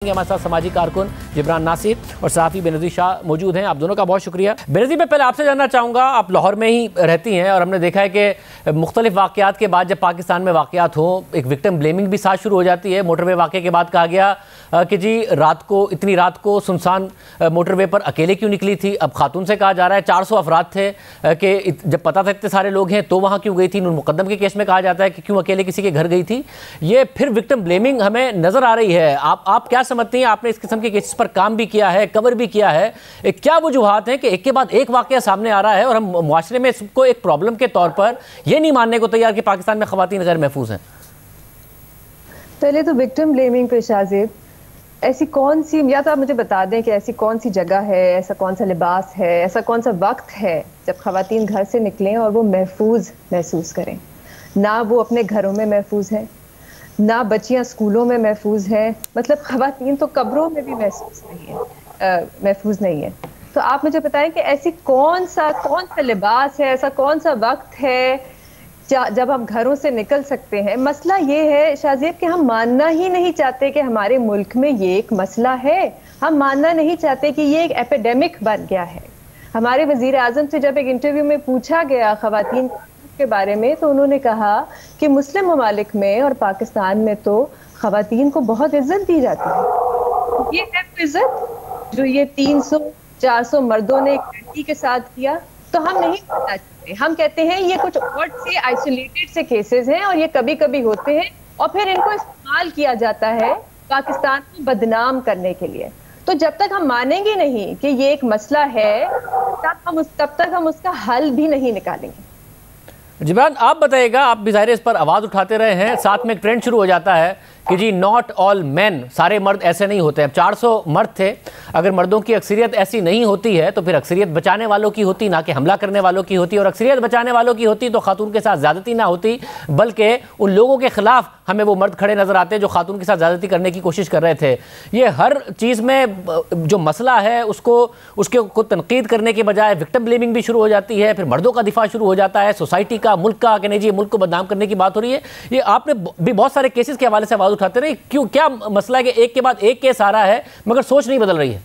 हमारे साथ समाजी कारकुन जिब्रान नासिर और सहाफ़ी बेनज़ीर शाह मौजूद हैं। आप दोनों का बहुत शुक्रिया। बेनज़ीर, मैं पहले आपसे जानना चाहूँगा, आप लाहौर में ही रहती हैं और हमने देखा है कि मुख्तलिफ वाक़यात के बाद जब पाकिस्तान में वाक़यात हों, एक विक्टिम ब्लेमिंग भी साथ शुरू हो जाती है। मोटरवे वाक़े के बाद कहा गया कि जी इतनी रात को सुनसान मोटरवे पर अकेले क्यों निकली थी। अब खातून से कहा जा रहा है 400 अफराद थे कि जब पता था इतने सारे लोग हैं तो वहाँ क्यों गई थी। नूर मुकद्दम के केस में कहा जाता है कि क्यों अकेले किसी के घर गई थी। ये फिर विक्टिम ब्लेमिंग हमें नज़र आ रही है। आप क्या समझती हैं? आपने इस किस्म के केसेस पर काम भी किया है, कवर भी किया है, क्या वजूहात हैं कि एक के बाद एक वाक़या सामने आ रहा है और हम मुआशरे में इसको एक प्रॉब्लम के तौर पर यह नहीं मानने को तैयार कि पाकिस्तान में ख़वातीन गैर महफूज हैं? पहले तो विक्टिम ब्लेमिंग पे शाजिद, ऐसी कौन सी, या तो आप मुझे बता दें कि ऐसी कौन सी जगह है, ऐसा कौन सा लिबास है, ऐसा कौन सा वक्त है जब ख़वातीन घर से निकलें और वो महफूज महसूस करें। ना वो अपने घरों में महफूज है, ना बच्चियां स्कूलों में महफूज हैं, मतलब ख़वातीन तो कब्रों में भी महफूज नहीं है। तो आप मुझे बताएं कि ऐसी कौन सा लिबास है, ऐसा कौन सा वक्त है जब हम घरों से निकल सकते हैं। मसला ये है शाजिब कि हम मानना ही नहीं चाहते कि हमारे मुल्क में ये एक मसला है। हम मानना नहीं चाहते कि ये एक एपिडेमिक बन गया है। हमारे वजीर आजम से जब एक इंटरव्यू में पूछा गया ख़वातीन के बारे में, तो उन्होंने कहा कि मुस्लिम ममालिक में और पाकिस्तान में तो ख़वातीन को बहुत इज्जत दी जाती है। ये है इज्जत जो ये 300-400 मर्दों ने एक लड़की के साथ किया, तो हम नहीं करना चाहते। हम कहते हैं ये कुछ और से आइसोलेटेड से केसेस हैं और ये कभी कभी होते हैं और फिर इनको इस्तेमाल किया जाता है पाकिस्तान को बदनाम करने के लिए। तो जब तक हम मानेंगे नहीं कि ये एक मसला है, तब तक हम उसका हल भी नहीं निकालेंगे। जिब्रान, आप बताइएगा, आप भी ज़ाहिर इस पर आवाज़ उठाते रहे हैं, साथ में एक ट्रेंड शुरू हो जाता है कि जी नॉट ऑल मैन, सारे मर्द ऐसे नहीं होते। अब 400 मर्द थे, अगर मर्दों की अक्सरियत ऐसी नहीं होती है तो फिर अक्सरियत बचाने वालों की होती, ना कि हमला करने वालों की होती। और अक्सरियत बचाने वालों की होती तो खातून के साथ ज़्यादती ना होती, बल्कि उन लोगों के ख़िलाफ़ हमें वो मर्द खड़े नज़र आते जो खातून के साथ ज़्यादती करने की कोशिश कर रहे थे। ये हर चीज़ में जो मसला है उसको तनकीद करने के बजाय विक्टिम ब्लेमिंग भी शुरू हो जाती है, फिर मर्दों का दिफा शुरू हो जाता है, सोसाइटी का, मुल्क का, कहने जी मुल्क को बदनाम करने की बात हो रही है। ये आपने भी बहुत सारे केसेस के हवाले से आवाज़ उठाते रहे, क्यों, क्या मसला है कि एक के बाद एक केस आ रहा है मगर सोच नहीं बदल रही है?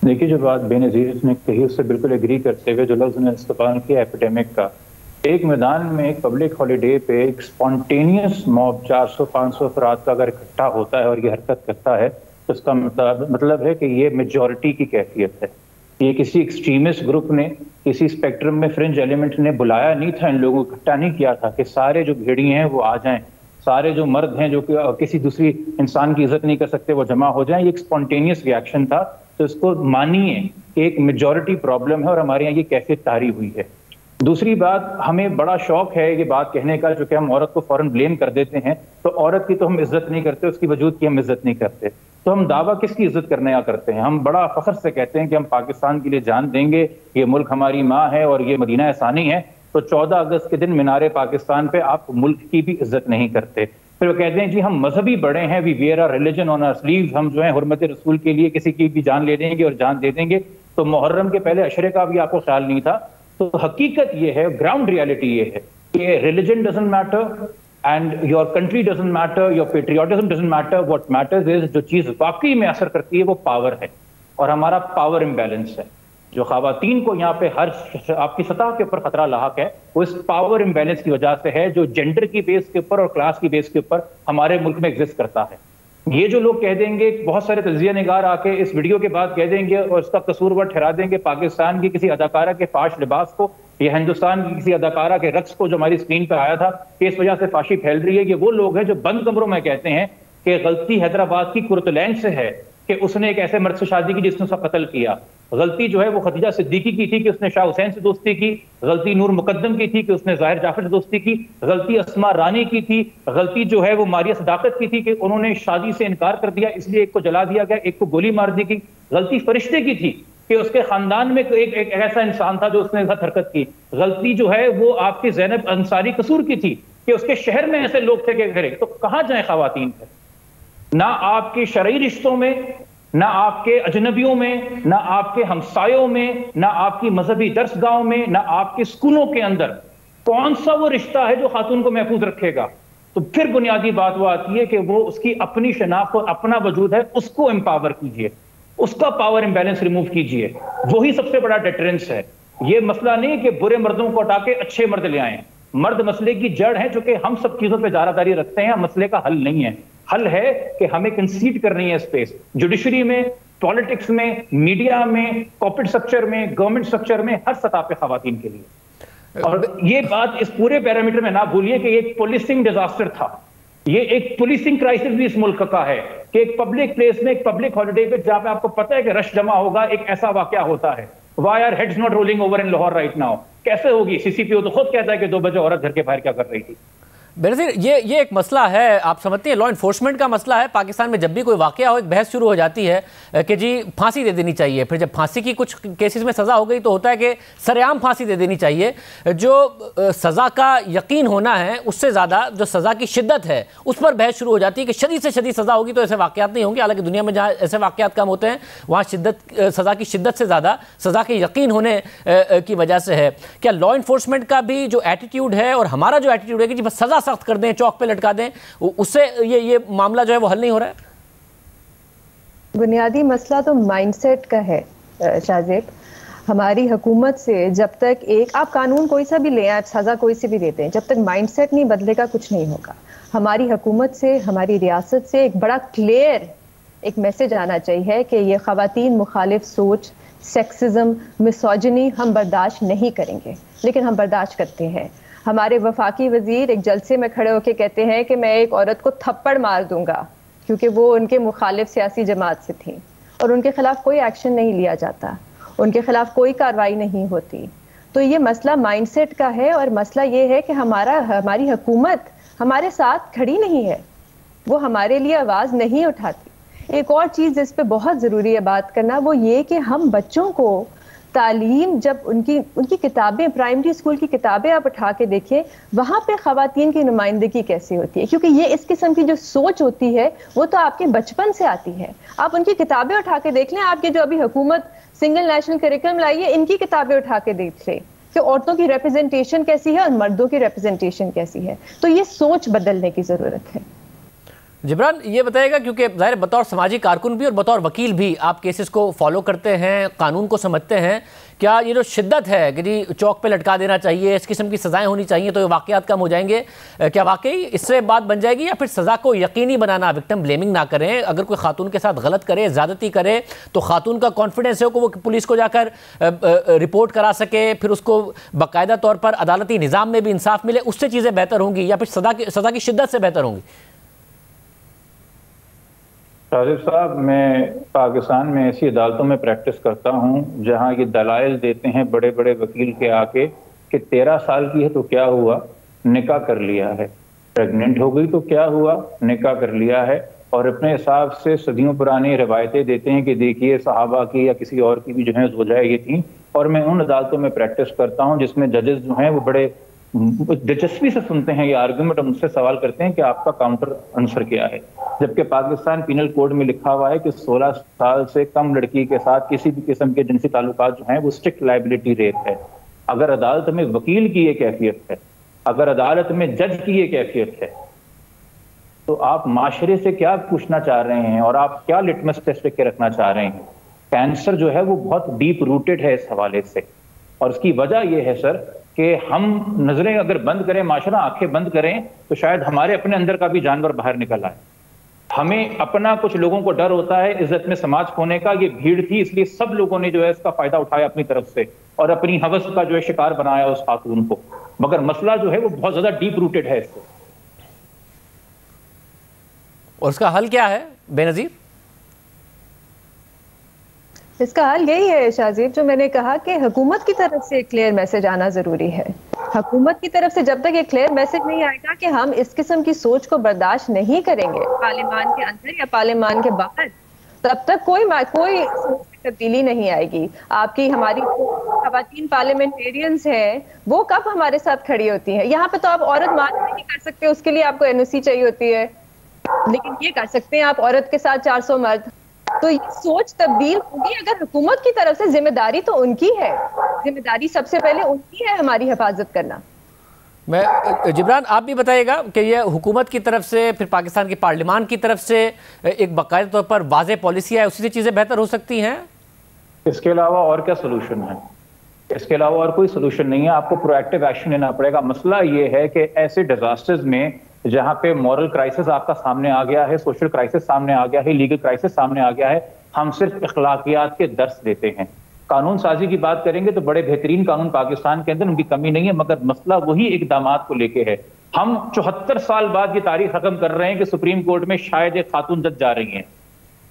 देखिए, जो बात बेनज़ीर ने कही उससे बिल्कुल एग्री करते हुए जो लफ्ज़ ने इस्तेमाल किया एपिडेमिक का, एक मैदान में एक पब्लिक हॉलीडे पे एक स्पॉन्टेनियस मॉब 400-500 अफराद का अगर इकट्ठा होता है और ये हरकत करता है तो इसका मतलब है कि ये मेजॉरिटी की कैफियत है। ये किसी एक्सट्रीमिस्ट ग्रुप ने, किसी स्पेक्ट्रम में फ्रिंज एलिमेंट ने बुलाया नहीं था, इन लोगों को इकट्ठा नहीं किया था कि सारे जो भेड़िए हैं वो आ जाएं, सारे जो मर्द हैं जो कि किसी दूसरी इंसान की इज्जत नहीं कर सकते वो जमा हो जाएं। ये एक स्पॉन्टेनियस रिएक्शन था। तो इसको मानिए कि एक मेजॉरिटी प्रॉब्लम है और हमारे यहाँ ये कैफियत तारी हुई है। दूसरी बात, हमें बड़ा शौक है ये बात कहने का, जो कि हम औरत को फौरन ब्लेम कर देते हैं। तो औरत की तो हम इज्जत नहीं करते, उसकी वजूद की हम इज्जत नहीं करते, तो हम दावा किसकी इज्जत करने का करते हैं? हम बड़ा फख्र से कहते हैं कि हम पाकिस्तान के लिए जान देंगे, ये मुल्क हमारी माँ है और ये मदीना एहसानी है। तो 14 अगस्त के दिन मीनारे पाकिस्तान पे आप मुल्क की भी इज्जत नहीं करते। फिर वो कहते हैं जी हम मजहबी बड़े हैं, we wear our religion on our sleeves, हम जो है हुर्मत रसूल के लिए किसी की भी जान ले देंगे और जान दे देंगे। तो मुहर्रम के पहले अशरे का भी आपको ख्याल नहीं था। तो हकीकत ये है, ग्राउंड रियलिटी ये है कि religion doesn't matter and your country doesn't matter, your patriotism doesn't matter. What matters is, जो चीज वाकई में असर करती है वो पावर है और हमारा पावर इम्बैलेंस है। जो ख़वातीन को यहाँ पे हर आपकी सतह के ऊपर खतरा लाहक है वो इस पावर इम्बैलेंस की वजह से है, जो जेंडर की बेस के ऊपर और क्लास की बेस के ऊपर हमारे मुल्क में एग्जिस्ट करता है। ये जो लोग कह देंगे, बहुत सारे तजिया निगार आके इस वीडियो के बाद कह देंगे और इसका कसूरवार ठहरा देंगे पाकिस्तान की किसी अदाकारा के फाश लिबास को या हिंदुस्तान की किसी अदाकारा के रक्स को जो हमारी स्क्रीन पर आया था कि इस वजह से फाशी फैल रही है। ये वो लोग हैं जो बंद कमरों में कहते हैं कि गलती हैदराबाद की कुर्तलैन से है कि उसने एक ऐसे मर्द से शादी की जिसने उसका कत्ल किया। गलती जो है वो खदीजा सिद्दीकी की थी कि उसने शाह हुसैन से दोस्ती की। गलती नूर मुकद्दम की थी कि उसने जाहिर जाफर से दोस्ती की। गलती अस्मा रानी की थी। गलती जो है वो मारिया सदाकत की थी कि उन्होंने शादी से इनकार कर दिया, इसलिए एक को जला दिया गया, एक को गोली मार दी गई। गलती फरिश्ते की थी कि उसके खानदान में एक ऐसा इंसान था जो उसने गलत हरकत की। गलती जो है वो आपकी ज़ैनब अंसारी कसूर की थी कि उसके शहर में ऐसे लोग थे कि घरे। तो कहाँ जाए ख़वातीन? ना आपके शरई रिश्तों में, ना आपके अजनबियों में, ना आपके हमसायों में, ना आपकी मजहबी दर्सगाहों में, ना आपके स्कूलों के अंदर कौन सा वो रिश्ता है जो खातून को महफूज रखेगा? तो फिर बुनियादी बात वो आती है कि वो उसकी अपनी शनाख्त और अपना वजूद है, उसको एम्पावर कीजिए, उसका पावर इंबैलेंस रिमूव कीजिए। वही सबसे बड़ा डिटरेंस है। ये मसला नहीं कि बुरे मर्दों को हटा के अच्छे मर्द ले आए। मर्द मसले की जड़ है, चूंकि हम सब चीजों पे दारादारी रखते हैं, मसले का हल नहीं है। हल है कि हमें कंसीड करनी है स्पेस, जुडिशरी में, पॉलिटिक्स में, मीडिया में, कॉर्पोरेट स्ट्रक्चर में, गवर्नमेंट स्ट्रक्चर में, हर सतह पे खवातीन के लिए। और ये बात इस पूरे पैरामीटर में ना भूलिए कि एक पुलिसिंग डिजास्टर था, ये एक पुलिसिंग क्राइसिस भी इस मुल्क का है कि एक पब्लिक प्लेस में, एक पब्लिक हॉलिडे पे जहां पे आपको पता है कि रश जमा होगा, एक ऐसा वाकया होता है। Why are heads not rolling over in Lahore right now? कैसे होगी? सीसीपीओ तो खुद कहता है कि 2 बजे औरत घर के बाहर क्या कर रही थी। बेनज़ीर, ये एक मसला है, आप समझते हैं, लॉ इन्फोर्समेंट का मसला है। पाकिस्तान में जब भी कोई वाकया हो, एक बहस शुरू हो जाती है कि जी फांसी दे देनी चाहिए। फिर जब फांसी की कुछ केसेस में सज़ा हो गई तो होता है कि सरेआम फांसी दे देनी चाहिए। जो सज़ा का यकीन होना है उससे ज़्यादा जो सज़ा की शिद्दत है उस पर बहस शुरू हो जाती है कि शदीद से शदीद सज़ा होगी तो ऐसे वाकयात नहीं होंगे। हालांकि दुनिया में जहाँ ऐसे वाकयात कम होते हैं वहाँ सज़ा की शिद्दत से ज़्यादा सज़ा के यकीन होने की वजह से है। क्या लॉ इन्फोर्समेंट का भी जो एटीट्यूड है और हमारा जो एटीट्यूड है कि जी बस सज़ा सख्त कर दें, चौक पे लटका दें, उससे ये मामला जो है वो हल नहीं हो रहा है? बुनियादी मसला तो माइंडसेट का है शाहजेब। हमारी हुकूमत से जब तक आप कानून कोई सा भी ले, आप सज़ा कोई सी भी देते हैं, जब तक माइंडसेट नहीं बदलेगा कुछ नहीं होगा। हमारी हुकूमत से, हमारी रियासत से एक बड़ा क्लियर एक मैसेज आना चाहिए कि ये ख़वातीन मुखालिफ सोच, सेक्सिज्म, मिसोजिनी हम बर्दाश्त नहीं करेंगे। लेकिन हम बर्दाश्त करते हैं। हमारे वफाकी वजीर एक जलसे में खड़े होकर कहते हैं कि मैं एक औरत को थप्पड़ मार दूंगा क्योंकि वो उनके मुखालिफ सियासी जमात से थी, और उनके खिलाफ कोई एक्शन नहीं लिया जाता, उनके खिलाफ कोई कार्रवाई नहीं होती। तो ये मसला माइंडसेट का है, और मसला ये है कि हमारी हुकूमत हमारे साथ खड़ी नहीं है, वो हमारे लिए आवाज़ नहीं उठाती। एक और चीज़ जिस पे बहुत ज़रूरी है बात करना, वो ये कि हम बच्चों को तालीम, जब उनकी किताबें, प्राइमरी स्कूल की किताबें आप उठा के देखें, वहाँ पे ख़वातीन की नुमाइंदगी कैसे होती है, क्योंकि ये इस किस्म की जो सोच होती है वो तो आपके बचपन से आती है। आप उनकी किताबें उठा के देख लें, आपके जो अभी हुकूमत सिंगल नेशनल करिकुलम लाई है, इनकी किताबें उठा के देख लें कि औरतों की रिप्रेजेंटेशन कैसी है और मर्दों की रिप्रेजेंटेशन कैसी है। तो ये सोच बदलने की ज़रूरत है। जिब्रान, ये बताइएगा, क्योंकि ज़ाहिर बतौर समाजी कारकुन भी और बतौर वकील भी आप केसेस को फॉलो करते हैं, कानून को समझते हैं, क्या ये जो शिद्दत है कि जी चौक पे लटका देना चाहिए, इस किस्म की सज़ाएं होनी चाहिए तो ये वाक़यात कम हो जाएंगे, क्या वाकई इससे बात बन जाएगी? या फिर सज़ा को यकीनी बनाना, विक्टिम ब्लेमिंग ना करें, अगर कोई खातून के साथ गलत करे, ज़्यादती करे, तो खातून का कॉन्फिडेंस है कि वो पुलिस को जाकर रिपोर्ट करा सके, फिर उसको बाकायदा तौर पर अदालती निज़ाम में भी इंसाफ मिले, उससे चीज़ें बेहतर होंगी? या फिर सज़ा की शिद्दत से बेहतर होंगी? साजिद साहब, मैं पाकिस्तान में ऐसी अदालतों में प्रैक्टिस करता हूँ जहाँ ये दलाइल देते हैं बड़े बड़े वकील के आके कि 13 साल की है तो क्या हुआ, निकाह कर लिया है, प्रेग्नेंट हो गई तो क्या हुआ, निकाह कर लिया है, और अपने हिसाब से सदियों पुरानी रवायतें देते हैं कि देखिए सहाबा की या किसी और की भी जो है ज़ौजाएं ये थी। और मैं उन अदालतों में प्रैक्टिस करता हूँ जिसमें जजेस जो हैं वो बड़े दिलचस्पी से सुनते हैं ये आर्गुमेंट और मुझसे सवाल करते हैं कि आपका काउंटर आंसर क्या है। जबकि पाकिस्तान पीनल कोड में लिखा हुआ है कि 16 साल से कम लड़की के साथ किसी भी किस्म के जिनसी ताल्लुकात जो हैं वो स्ट्रिक्ट लायबिलिटी रेप है। अगर अदालत में वकील की ये कैफियत है, अगर अदालत में जज की ये कैफियत है, तो आप माशरे से क्या पूछना चाह रहे हैं और आप क्या लिटमस टेस्ट के रखना चाह रहे हैं? कैंसर जो है वो बहुत डीप रूटेड है इस हवाले से, और इसकी वजह यह है सर कि हम नजरें अगर बंद करें, माशरा आंखें बंद करें, तो शायद हमारे अपने अंदर का भी जानवर बाहर निकल आए। हमें अपना, कुछ लोगों को डर होता है इज्जत में समाज खोने का, ये भीड़ थी इसलिए सब लोगों ने जो है इसका फायदा उठाया अपनी तरफ से और अपनी हवस का जो है शिकार बनाया उस खातून को। मगर मसला जो है वो बहुत ज्यादा डीप रूटेड है इसको। और उसका हल क्या है बेनज़ीर? इसका हल यही है शाहजीब, जो मैंने कहा कि हुकूमत की तरफ से एक क्लियर मैसेज आना जरूरी है। हुकूमत की तरफ से जब तक एक क्लियर मैसेज नहीं आएगा कि हम इस किस्म की सोच को बर्दाश्त नहीं करेंगे पार्लियामान के अंदर या पार्लियामान के बाहर, तब तक कोई सोच में तब्दीली नहीं आएगी। आपकी हमारी खवातीन पार्लियामेंटेरियंस हैं, वो कब हमारे साथ खड़ी होती हैं? यहाँ पे तो आप औरत मार्च नहीं कर सकते, उसके लिए आपको एनओसी चाहिए होती है, लेकिन ये कर सकते हैं आप औरत के साथ 400 मर्द। तो ये सोच तब्दील होगी अगर हुकूमत की तरफ से। जिम्मेदारी तो उनकी है, जिम्मेदारी सबसे पहले उनकी है हमारी हिफाजत करना। मैं जिब्रान, आप भी बताइएगा कि ये हुकूमत की तरफ से, फिर पाकिस्तान की पार्लियामान की तरफ से एक बाकायदा तौर पर वाज़े पॉलिसी है, उसी से चीज़ें बेहतर हो सकती हैं? इसके अलावा और क्या सोल्यूशन है? इसके अलावा और कोई सोल्यूशन नहीं है। आपको प्रोएक्टिव एक्शन लेना पड़ेगा। मसला ये है कि ऐसे डिजास्टर्स में जहां पे मॉरल क्राइसिस आपका सामने आ गया है, सोशल क्राइसिस सामने आ गया है, लीगल क्राइसिस सामने आ गया है, हम सिर्फ अखलाकियात के दर्स देते हैं। कानून साजी की बात करेंगे तो बड़े बेहतरीन कानून पाकिस्तान के अंदर, उनकी कमी नहीं है, मगर मसला वही इकदामात को लेके है। हम 74 साल बाद ये तारीख खत्म कर रहे हैं कि सुप्रीम कोर्ट में शायद एक खातून जज जा रही हैं।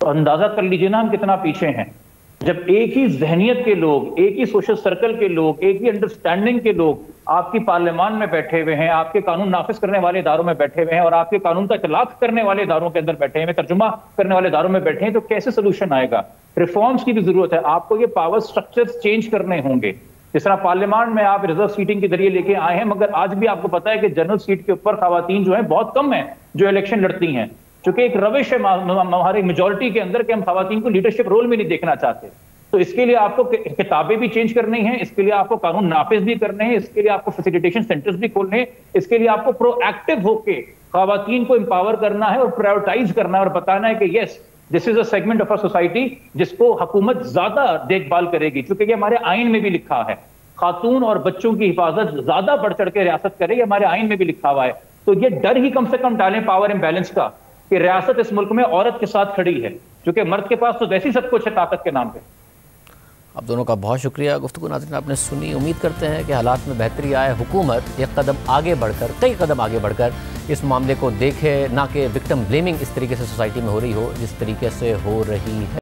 तो अंदाजा कर लीजिए ना हम कितना पीछे हैं। जब एक ही जहनियत के लोग, एक ही सोशल सर्कल के लोग, एक ही अंडरस्टैंडिंग के लोग आपकी पार्लियामान में बैठे हुए हैं, आपके कानून नाफिज करने वाले इदारों में बैठे हुए हैं और आपके कानून का इतलाक करने वाले इदारों के अंदर बैठे हैं, तर्जुमा करने वाले इदारों में बैठे हैं, तो कैसे सोल्यूशन आएगा? रिफॉर्म्स की भी जरूरत है। आपको ये पावर स्ट्रक्चर्स चेंज करने होंगे। जिस तरह पार्लियामान में आप रिजर्व सीटिंग के जरिए लेके आए हैं, मगर आज भी आपको पता है कि जनरल सीट के ऊपर खवातीन जो है बहुत कम है जो इलेक्शन लड़ती हैं, क्योंकि एक रविश है हमारी मेजोरिटी के अंदर कि हम खवातीन को लीडरशिप रोल में नहीं देखना चाहते। तो इसके लिए आपको किताबें भी चेंज करनी है, इसके लिए आपको कानून नाफिज भी करने हैं, इसके लिए आपको फैसिलिटेशन सेंटर्स भी खोलने हैं, इसके लिए आपको प्रोएक्टिव होके खवातीन को एम्पावर करना है और प्रायोरिटाइज करना है और बताना है कि yes, this is a segment of a society जिसको हुकूमत ज्यादा देखभाल करेगी, क्योंकि ये हमारे आइन में भी लिखा है। खातून और बच्चों की हिफाजत ज्यादा बढ़ चढ़ के रियासत करे, ये हमारे आइन में भी लिखा हुआ है। तो ये डर ही कम से कम डालें पावर इम्बैलेंस का कि रियासत इस मुल्क में औरत के साथ खड़ी है, क्योंकि मर्द के पास तो वैसे ही सब कुछ है ताकत के नाम पे। आप दोनों का बहुत शुक्रिया। गुफ्तगू नाज़रीन आपने सुनी। उम्मीद करते हैं कि हालात में बेहतरी आए, हुकूमत एक कदम आगे बढ़कर, कई कदम आगे बढ़कर इस मामले को देखे, ना कि विक्टिम ब्लेमिंग इस तरीके से सोसाइटी में हो रही हो जिस तरीके से हो रही है।